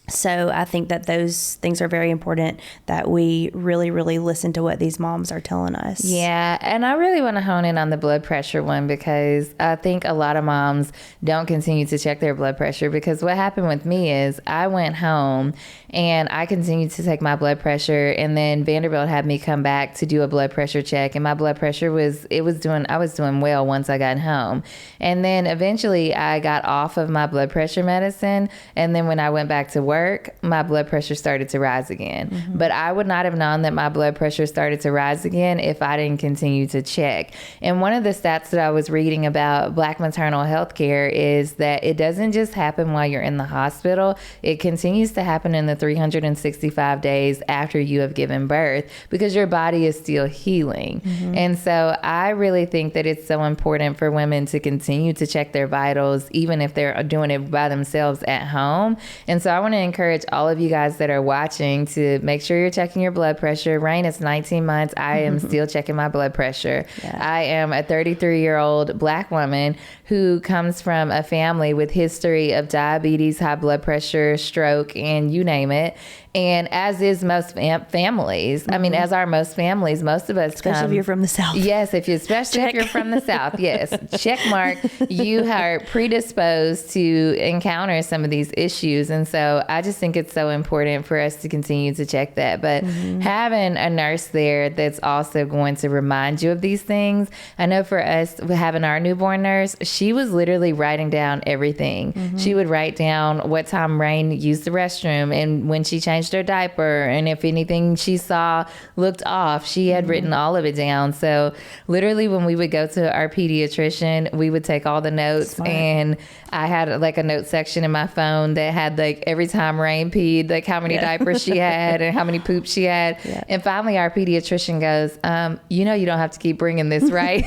So I think that those things are very important, that we really, really listen to what these moms are telling us. Yeah. And I really want to hone in on the blood pressure one, because I think a lot of moms don't continue to check their blood pressure, because what happened with me is I went home and I continued to take my blood pressure, and then Vanderbilt had me come back to do a blood pressure check, and my blood pressure I was doing well once I got home. And then eventually I got off of my blood pressure medicine, and then when I went back to work, my blood pressure started to rise again. But I would not have known that my blood pressure started to rise again if I didn't continue to check. And one of the stats that I was reading about Black maternal health care is that it doesn't just happen while you're in the hospital. It continues to happen in the 365 days after you have given birth, because your body is still healing. And so I really think that it's so important for women to continue to check their vitals, even if they're doing it by themselves at home. And so I want to encourage all of you guys that are watching to make sure you're checking your blood pressure. Rain is 19 months. I am still checking my blood pressure. Yeah. I am a 33-year-old Black woman who comes from a family with history of diabetes, high blood pressure, stroke, and you name it. And as is most families, I mean, as are most families, most of us especially if you're from the South. Yes, especially if you're from the South. Yes, check mark. You are predisposed to encounter some of these issues, and so I just think it's so important for us to continue to check that. But having a nurse there that's also going to remind you of these things. I know for us, having our newborn nurse, she was literally writing down everything. She would write down what time Rain used the restroom and when she changed her diaper, and if anything she saw looked off, she had written all of it down. So literally when we would go to our pediatrician, we would take all the notes. Smart. And I had like a note section in my phone that had like every time Rain peed, like how many diapers she had and how many poops she had. And finally our pediatrician goes, you know, you don't have to keep bringing this, right?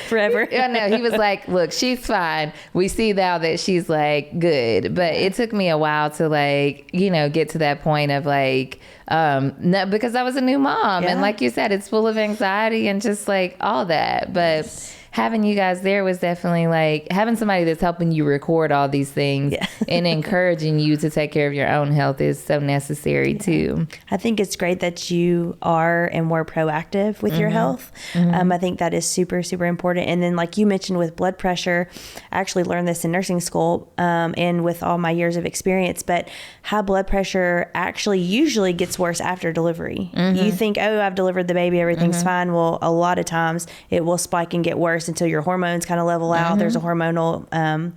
Forever. Yeah, no, he was like, look, she's fine. We see now that she's like good, but it took me a while to like, you know, get to that point of like, no, because I was a new mom. And like you said, it's full of anxiety and just like all that. But having you guys there was definitely like having somebody that's helping you record all these things and encouraging you to take care of your own health is so necessary too. I think it's great that you are and were proactive with your health. I think that is super, super important. And then like you mentioned with blood pressure, I actually learned this in nursing school and with all my years of experience, but high blood pressure actually usually gets worse after delivery. You think, oh, I've delivered the baby, everything's fine. Well, a lot of times it will spike and get worse until your hormones kind of level out. There's a hormonal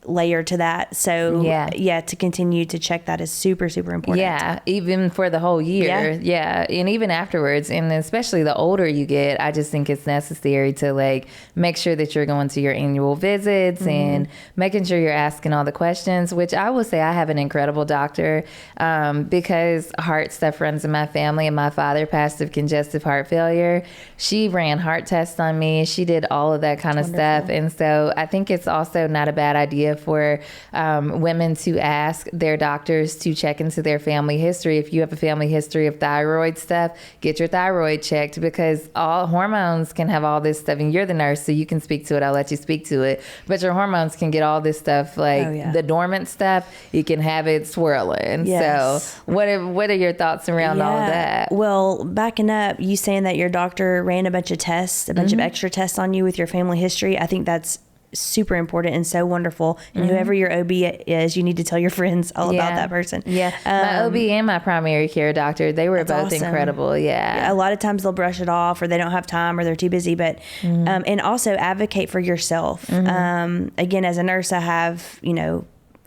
layer to that. So to continue to check that is super, super important. Yeah, even for the whole year. Yeah. And even afterwards, and especially the older you get, I just think it's necessary to like make sure that you're going to your annual visits and making sure you're asking all the questions, which I will say I have an incredible doctor because heart stuff runs in my family, and my father passed of congestive heart failure. She ran heart tests on me. She did all of that kind of stuff. And so I think it's also not a bad idea for women to ask their doctors to check into their family history. If you have a family history of thyroid stuff, get your thyroid checked, because all hormones can have all this stuff, and you're the nurse, so you can speak to it. I'll let you speak to it. But your hormones can get all this stuff, like the dormant stuff, you can have it swirling. So what are your thoughts around all of that? Well, backing up, you saying that your doctor ran a bunch of tests, a bunch of extra tests on you with your family history, I think that's super important and so wonderful. And whoever your OB is, you need to tell your friends all about that person. My OB and my primary care doctor, they were both awesome. Incredible. A lot of times they'll brush it off, or they don't have time, or they're too busy, but and also advocate for yourself. Again, as a nurse, I have,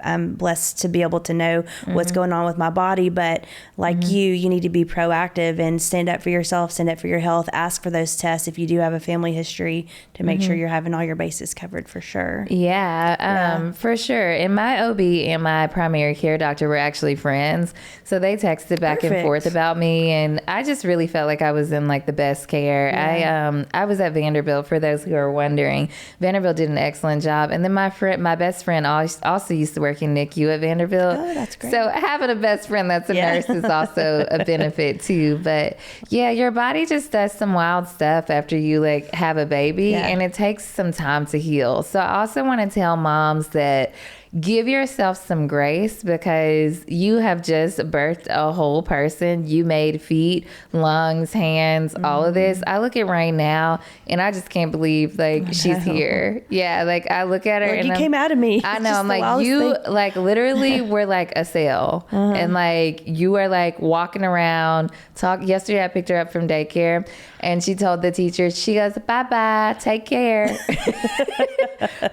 I'm blessed to be able to know what's going on with my body, but like you need to be proactive and stand up for yourself, stand up for your health, ask for those tests if you do have a family history to make sure you're having all your bases covered for sure. For sure. And my OB and my primary care doctor were actually friends. So they texted back and forth about me, and I just really felt like I was in like the best care. I was at Vanderbilt, for those who are wondering. Vanderbilt did an excellent job. And then my best friend also used to work in NICU at Vanderbilt. Oh, that's great. So having a best friend that's a nurse is also a benefit too. But your body just does some wild stuff after you like have a baby, and it takes some time to heal. So I also want to tell moms that give yourself some grace, because you have just birthed a whole person. You made feet, lungs, hands, all of this. I look at Rain now and I just can't believe like she's here. Like I look at her like and you came out of me. I know. I'm like, you like literally were like a cell and like you were like walking around. Yesterday I picked her up from daycare and she told the teacher, she goes, bye-bye, take care.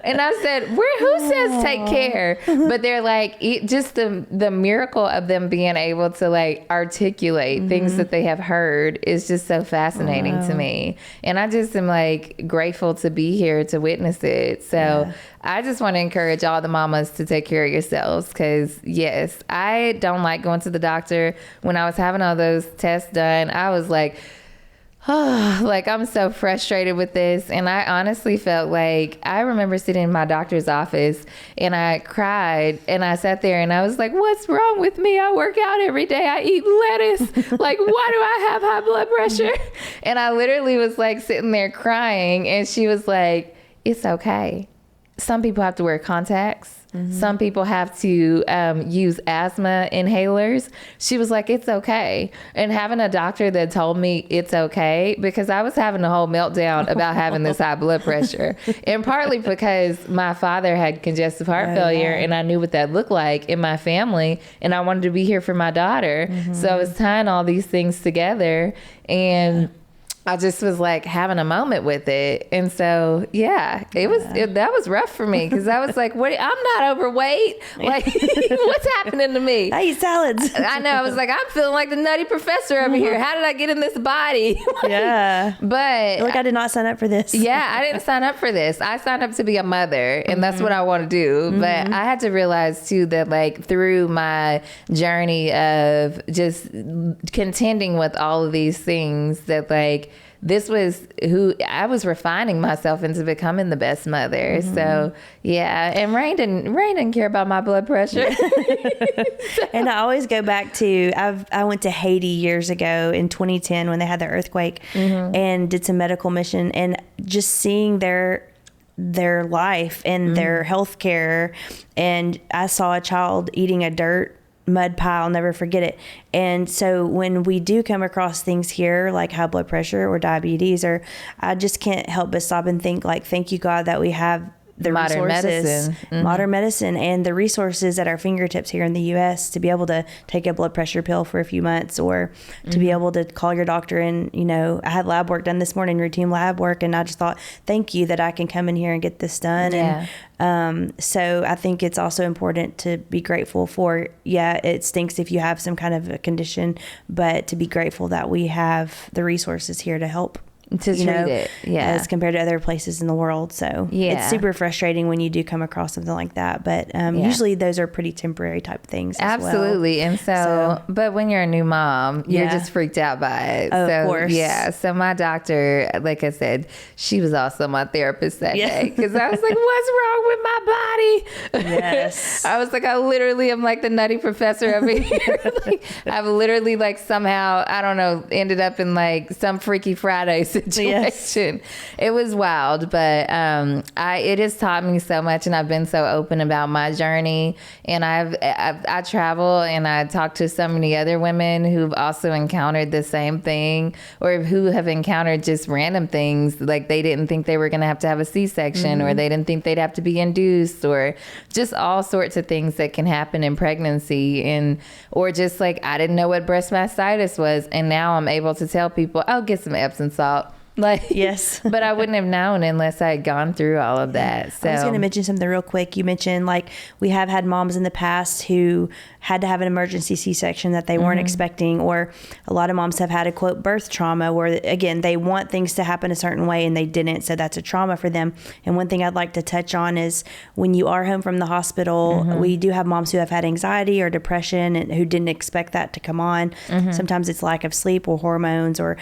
And I said, who says take care? But they're like, just the miracle of them being able to like articulate things that they have heard is just so fascinating to me. And I just am like grateful to be here to witness it. So I just want to encourage all the mamas to take care of yourselves, because yes, I don't like going to the doctor. When I was having all those tests done, I was like, like, I'm so frustrated with this. And I honestly felt like, I remember sitting in my doctor's office and I cried and I sat there and I was like, what's wrong with me? I work out every day. I eat lettuce. Like, why do I have high blood pressure? And I literally was like sitting there crying, and she was like, it's okay. Some people have to wear contacts. Some people have to use asthma inhalers. She was like, it's okay. And having a doctor that told me it's okay, because I was having a whole meltdown about having this high blood pressure. And partly because my father had congestive heart failure, and I knew what that looked like in my family, and I wanted to be here for my daughter. So I was tying all these things together, and I just was like having a moment with it. And so, that was rough for me, because I was like, what? I'm not overweight. Like, what's happening to me? I eat salads. I know. I was like, I'm feeling like the nutty professor over here. How did I get in this body? Yeah. But like, I did not sign up for this. Yeah, I didn't sign up for this. I signed up to be a mother, and that's what I want to do. But I had to realize too that, like, through my journey of just contending with all of these things, that like, this was who I was refining myself into becoming the best mother. So yeah, and Rain didn't care about my blood pressure. And I always go back to, I went to Haiti years ago in 2010 when they had the earthquake, and did some medical mission, and just seeing their life and their health care. And I saw a child eating a dirt mud pile. I'll never forget it. And so when we do come across things here like high blood pressure or diabetes, or I just can't help but stop and think, like, thank you God that we have the modern resources, medicine. modern medicine, and the resources at our fingertips here in the U.S. to be able to take a blood pressure pill for a few months, or to be able to call your doctor. And, you know, I had lab work done this morning, routine lab work, and I just thought, thank you that I can come in here and get this done. Yeah. And so I think it's also important to be grateful for, it stinks if you have some kind of a condition, but to be grateful that we have the resources here to help. To treat it, as compared to other places in the world. So it's super frustrating when you do come across something like that. But usually those are pretty temporary type things. Absolutely. And so, but when you're a new mom, you're just freaked out by it. Oh, so, of course. Yeah. So my doctor, like I said, she was also my therapist that day, because I was like, what's wrong with my body? Yes. I was like, I literally am like the nutty professor over here. Like, I've literally like somehow, I don't know, ended up in like some Freaky Friday situation. Yes. It was wild, but it has taught me so much, and I've been so open about my journey. And I travel and I talk to so many other women who've also encountered the same thing, or who have encountered just random things, like they didn't think they were going to have a C-section, or they didn't think they'd have to be induced, or just all sorts of things that can happen in pregnancy, or just like, I didn't know what breast mastitis was, and now I'm able to tell people, oh, get some Epsom salt. Like, yes. But I wouldn't have known unless I had gone through all of that. So I was going to mention something real quick. You mentioned, like, we have had moms in the past who had to have an emergency C-section that they weren't expecting, or a lot of moms have had a quote birth trauma, where again, they want things to happen a certain way and they didn't. So that's a trauma for them. And one thing I'd like to touch on is, when you are home from the hospital, we do have moms who have had anxiety or depression and who didn't expect that to come on. Sometimes it's lack of sleep or hormones, or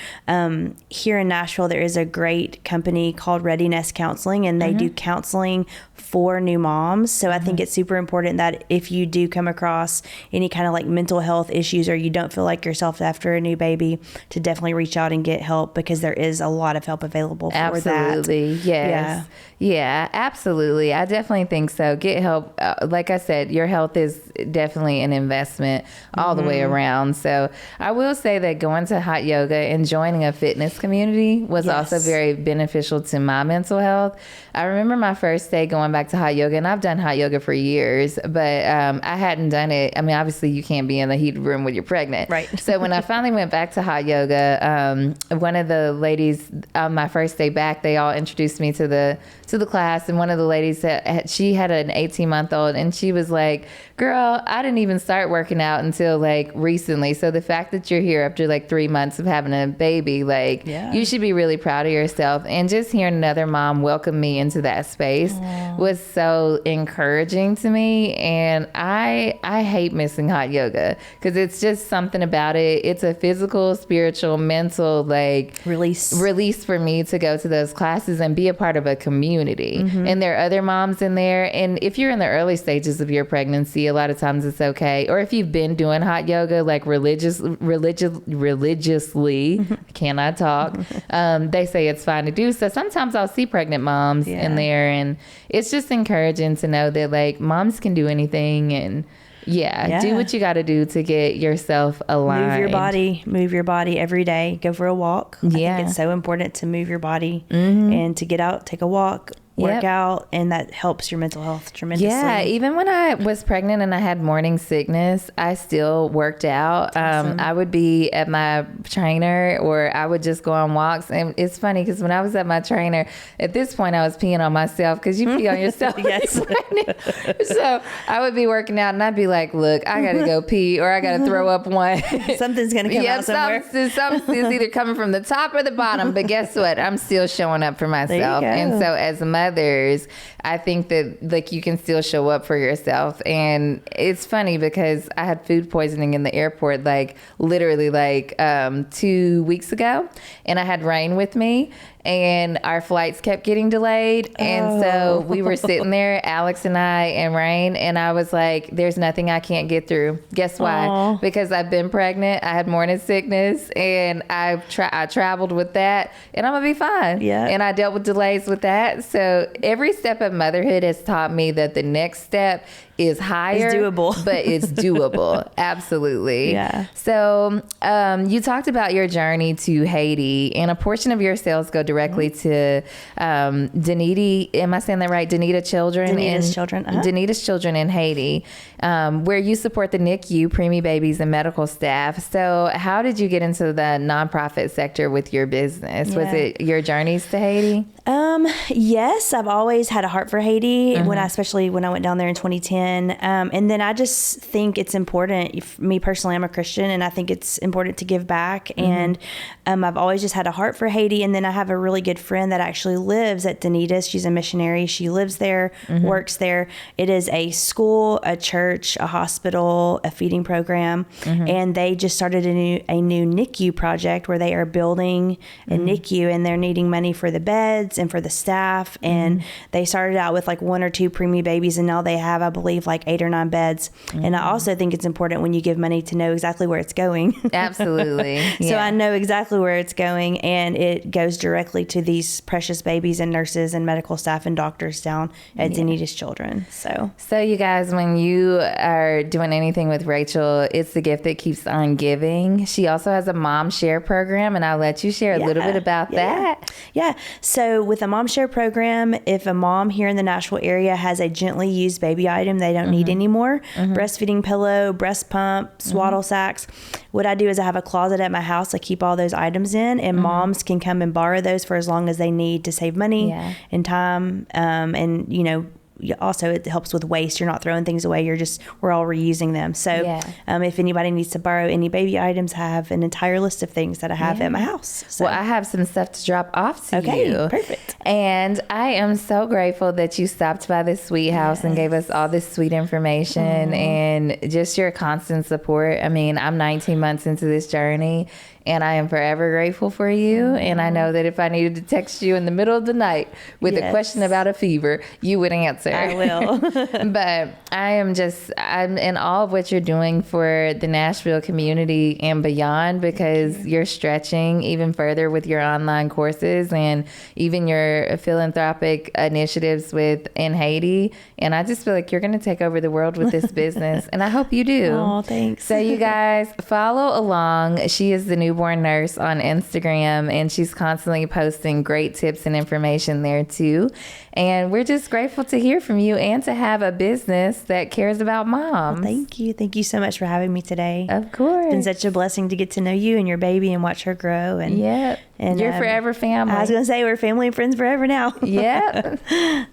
here in Nashville, there is a great company called Readiness Counseling, and they do counseling for new moms. So I think it's super important that if you do come across any kind of like mental health issues, or you don't feel like yourself after a new baby, to definitely reach out and get help, because there is a lot of help available for absolutely. that. Yes. Yeah, absolutely. I definitely think so. Get help. Like I said, your health is definitely an investment all the way around. So I will say that going to hot yoga and joining a fitness community was also very beneficial to my mental health. I remember my first day going back to hot yoga, and I've done hot yoga for years, but I hadn't done it. I mean, obviously you can't be in the heated room when you're pregnant. Right. So when I finally went back to hot yoga, one of the ladies on my first day back, they all introduced me to the class, and one of the ladies said she had an 18-month-old, and she was like, girl, I didn't even start working out until like recently. So the fact that you're here after like 3 months of having a baby, like you should be really proud of yourself. And just hearing another mom welcome me into that space was so encouraging to me. And I hate hate missing hot yoga because it's just something about it. It's a physical, spiritual, mental like release for me to go to those classes and be a part of a community. And there are other moms in there. And if you're in the early stages of your pregnancy, a lot of times it's okay. Or if you've been doing hot yoga like religiously, I cannot talk. They say it's fine to do. So sometimes I'll see pregnant moms in there, and it's just encouraging to know that like moms can do anything, and do what you got to do to get yourself aligned. Move your body every day. Go for a walk. I think it's so important to move your body and to get out, take a walk, work out, and that helps your mental health tremendously. Yeah, even when I was pregnant and I had morning sickness, I still worked out. I would be at my trainer, or I would just go on walks. And it's funny because when I was at my trainer, at this point I was peeing on myself because you pee on yourself. Yes. So I would be working out and I'd be like, look, I got to go pee, or I got to throw up one. Something's going to come out somewhere. Something's either coming from the top or the bottom. But guess what? I'm still showing up for myself. And so as a mothers, I think that like you can still show up for yourself. And it's funny because I had food poisoning in the airport like literally like 2 weeks ago, and I had Rain with me, and our flights kept getting delayed. And so we were sitting there, Alex and I and Rain, and I was like, there's nothing I can't get through. Guess why? Because I've been pregnant, I had morning sickness, and I traveled with that, and I'm gonna be fine. And I dealt with delays with that. So every step of motherhood has taught me that the next step is higher. It's doable. But it's doable. Absolutely. Yeah. So you talked about your journey to Haiti, and a portion of your sales go directly to Danita, am I saying that right? Danita Children. Danita's Children in Haiti, where you support the NICU, preemie babies, and medical staff. So how did you get into the nonprofit sector with your business? Was it your journeys to Haiti? Yes, I've always had a heart for Haiti, especially when I went down there in 2010. And then I just think it's important. Me personally, I'm a Christian, and I think it's important to give back. And I've always just had a heart for Haiti. And then I have a really good friend that actually lives at Danita's. She's a missionary. She lives there, works there. It is a school, a church, a hospital, a feeding program. And they just started a new NICU project where they are building a NICU, and they're needing money for the beds and for the staff. And they started out with like 1 or 2 preemie babies, and now they have, I believe, like 8 or 9 beds. And I also think it's important when you give money to know exactly where it's going. Absolutely. So I know exactly where it's going, and it goes directly to these precious babies and nurses and medical staff and doctors down at Danita's Children. So you guys, when you are doing anything with Rachel, it's the gift that keeps on giving. She also has a mom share program, and I'll let you share a little bit about that. Yeah. So with a mom share program, if a mom here in the Nashville area has a gently used baby item they don't need anymore, breastfeeding pillow, breast pump, swaddle sacks, what I do is I have a closet at my house. I keep all those items in, and moms can come and borrow those for as long as they need to save money and time. And, also it helps with waste. You're not throwing things away. We're all reusing them. So if anybody needs to borrow any baby items, I have an entire list of things that I have at my house. So. Well, I have some stuff to drop off to you. Okay, perfect. And I am so grateful that you stopped by this sweet house and gave us all this sweet information and just your constant support. I mean, I'm 19 months into this journey, and I am forever grateful for you. And I know that if I needed to text you in the middle of the night with a question about a fever, you would answer. I will. But I'm in awe of what you're doing for the Nashville community and beyond, because you're stretching even further with your online courses and even your philanthropic initiatives in Haiti. And I just feel like you're going to take over the world with this business. And I hope you do. Oh, thanks. So you guys follow along. She is the newborn nurse on Instagram, and she's constantly posting great tips and information there too. And we're just grateful to hear from you and to have a business that cares about moms. Well, thank you. Thank you so much for having me today. Of course. It's been such a blessing to get to know you and your baby and watch her grow. And and you're forever family. I was going to say we're family and friends forever now. Yep.